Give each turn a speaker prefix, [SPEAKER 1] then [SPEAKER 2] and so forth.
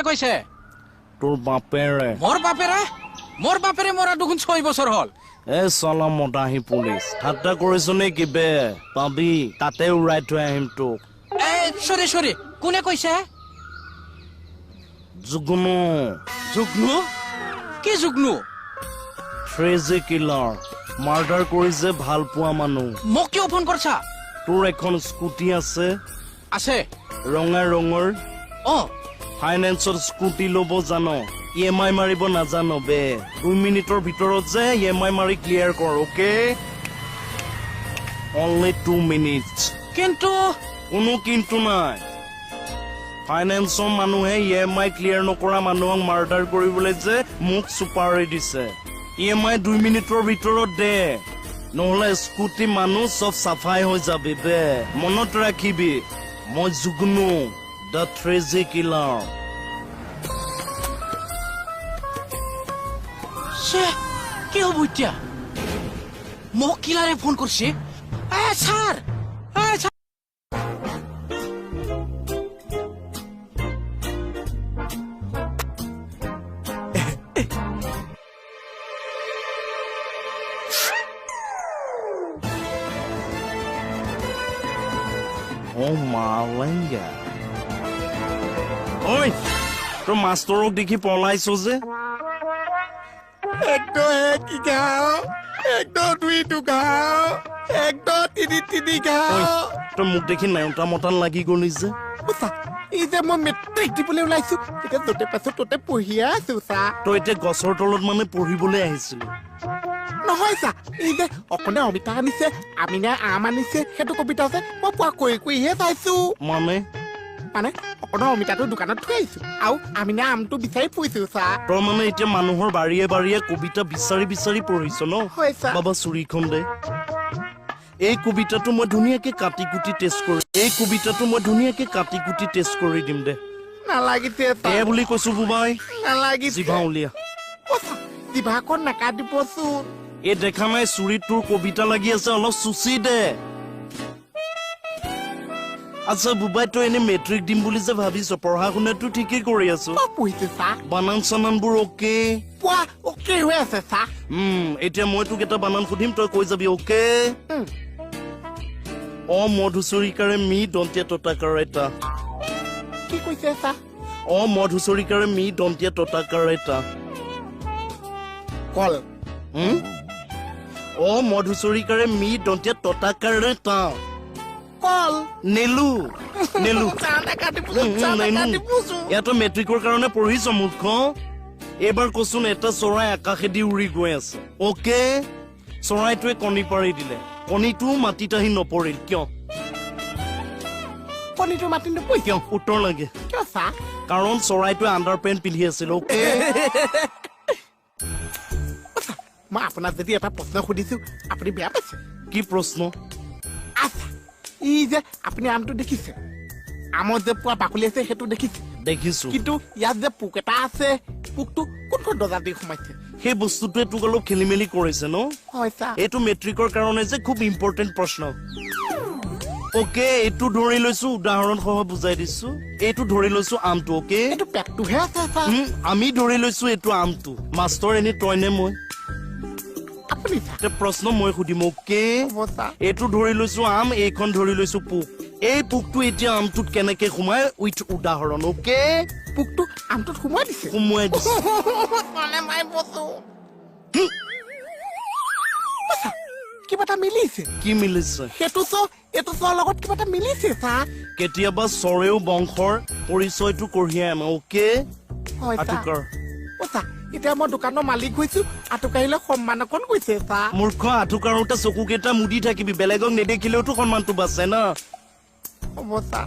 [SPEAKER 1] কৈছে
[SPEAKER 2] তোৰ বাপেৰে
[SPEAKER 1] মোৰ বাপেৰে মৰা দেখোন 6 বছৰ হ'ল
[SPEAKER 2] এ চলা মদাহী পুলিচ ঠাট্টা কৰিছ নে কিবে পাবি তাতে উৰাই থৈ আহিম তোক
[SPEAKER 1] সৰি কোনে কৈছে
[SPEAKER 2] জুগনু
[SPEAKER 1] কি জুগনু
[SPEAKER 2] ট্ৰেজি কিলাৰ মাৰ্ডাৰ কৰিছে ভাল পোৱা মানুহ
[SPEAKER 1] মোক কিয় ফোন কৰছা
[SPEAKER 2] তোৰ এখন স্কুটি আছে ৰঙৰ ফাইনেন্সৰ স্কুটি ল'ব জানো EMI মাৰিব নাজানো বে 2 মিনিটৰ ভিতৰত যে EMI মাৰি ক্লিয়াৰ কৰ ওকে only 2 minutes
[SPEAKER 1] কিন্তু
[SPEAKER 2] কোনো কিন্তু নাই ফাইনেন্সৰ মানুহে EMI ক্লিয়াৰ নকৰা মানুহক মাৰ্ডাৰ কৰিবলৈ যে মোক সুপাৰি দিছে EMI 2 মিনিটৰ ভিতৰত দে নহলে স্কুটি মানুহ সব সাফাই হৈ যাবি বে মনত ৰাখিবি মই জুগনু the crazy killer
[SPEAKER 1] কি হব এতিয়া মোক কিলাৰে ফোন কৰিছে স্যাৰ
[SPEAKER 2] oh malenga oi তো মাষ্টৰক দেখি পলাইছো যে
[SPEAKER 3] একটো কি গাও একটো দুই টু গাও একটো তিনি গাও
[SPEAKER 2] তো মোক দেখি নাইটা মতান লাগি গলি যে
[SPEAKER 3] এই যে মই মেট্ৰিক দিবলৈ ওলাইছো এতিয়া য'তে পাইছো ততে পঢ়িয়ে আছো চা
[SPEAKER 2] তই এতিয়া গছৰ তলত মানে পঢ়িবলৈ আহিছিলি
[SPEAKER 3] নহয় চা এই যে অকণে অমিতা আনিছে আমিনা আম আনিছে সেইটো কবিতা আছে মই পোৱা কৈহে চাইছো
[SPEAKER 2] মানে
[SPEAKER 3] অকণে অমিতাটো দোকানত থৈ আহিছো আৰু আমিনা আমটো বিচাৰি ফুৰিছো চা
[SPEAKER 2] তই মানে এতিয়া মানুহৰ বাৰীয়ে কবিতা বিচাৰি পঢ়িছ ন বাবা চুৰিখন দে এই কবিতাটো মই ধুনীয়াকে কাটি কুটি টেষ্ট কৰি দিম দে
[SPEAKER 3] নালাগিছে
[SPEAKER 2] এ বুলি কৈছো বুবাই
[SPEAKER 3] নালাগিছে
[SPEAKER 2] জিভা উলিয়া
[SPEAKER 3] জিভাখন নাকাটিবচোন
[SPEAKER 2] এই দেখা নাই চুৰিত তোৰ কবিতা লাগি আছে অলপ চুচি দে আচ্ছা বুবাই তই এনে মেট্ৰিক দিম বুলি যে ভাবিছ পঢ়া শুনাটো ঠিকেই কৰি আছো বানান চানানবোৰ অকে
[SPEAKER 3] হৈ আছে চা
[SPEAKER 2] এতিয়া মই তোক এটা বানান সুধিম তই কৈ যাবি অকে মধুচৰিকাৰে মি দন্তীয়া ততাকাৰ এটা
[SPEAKER 3] কি কৈছে চা
[SPEAKER 2] মধুচৰিকাৰে মি দন্তীয়া ততাকাৰ এটা
[SPEAKER 3] কল
[SPEAKER 2] মধুচৰিকাৰে মি দন্তীয়া ততাকাৰ এটা
[SPEAKER 3] কল
[SPEAKER 2] নেলু ইয়াতো মেট্ৰিকৰ কাৰণে পঢ়িছ মূৰ্খ এইবাৰ কচোন এটা চৰাই আকাশেদি উৰি গৈ আছে অকে চৰাইটোৱে কণী পাৰি দিলে কণীটো মাটিত আহি নপৰিল কিয়
[SPEAKER 3] কণীটো মাটিত নপৰিল
[SPEAKER 2] কিয় উত্তৰ লাগে
[SPEAKER 3] কিয় চা
[SPEAKER 2] কাৰণ চৰাইটোৱে আণ্ডাৰ পেণ্ট পিন্ধি আছিল অকে
[SPEAKER 3] মই আপোনাক যদি এটা প্ৰশ্ন সুধিছো আপুনি বেয়া পাইছে
[SPEAKER 2] কি প্ৰশ্ন
[SPEAKER 3] ই যে আপুনি আমটো দেখিছে আমত যে পোৱা বাকলি আছে সেইটো দেখিছো কিন্তু ইয়াত যে পোক এটা আছে পোকটো কোনখন দৰ্জা দি সোমাইছে
[SPEAKER 2] সেই বস্তুটোৱে তোক অলপ খেলি মেলি কৰিছে ন এইটো মেট্ৰিকৰ কাৰণে যে খুব ইম্পৰ্টেণ্ট প্ৰশ্ন অকে এইটো ধৰি লৈছো উদাহৰণ সহ বুজাই দিছো এইটো ধৰি লৈছো আমটো অকে
[SPEAKER 3] এইটো পেটটোহে আছে
[SPEAKER 2] আমি ধৰি লৈছো এইটো আমটো মাষ্টৰ এনে তই নে মই প্ৰশ্ন মই সুধিম অকে এইটো ধৰি লৈছো আম এইখন ধৰি লৈছো পোক এই পোকটো এতিয়া আমটোত কেনেকে সোমাই উইথ উদাহৰণ অকে
[SPEAKER 3] পোকটো আমটোত সোমাই দিছে কিবা এটা মিলিছে
[SPEAKER 2] কি মিলিছে
[SPEAKER 3] সেইটো এইটো লগত কিবা এটা মিলিছে চা
[SPEAKER 2] কেতিয়াবা চৰেও বংশৰ পৰিচয়টো কঢ়িয়াই আনে অকে
[SPEAKER 3] এতিয়া মই দোকানৰ মালিক হৈছো আঁঠুকাৰিলে সন্মান অকণ গৈছে চা
[SPEAKER 2] মূৰ্খ আঁঠুকাৰোতে চকু কেইটা মুদি থাকিবি বেলেগক নেদেখিলেওতো সন্মানটো বাচে না
[SPEAKER 3] হ'ব চা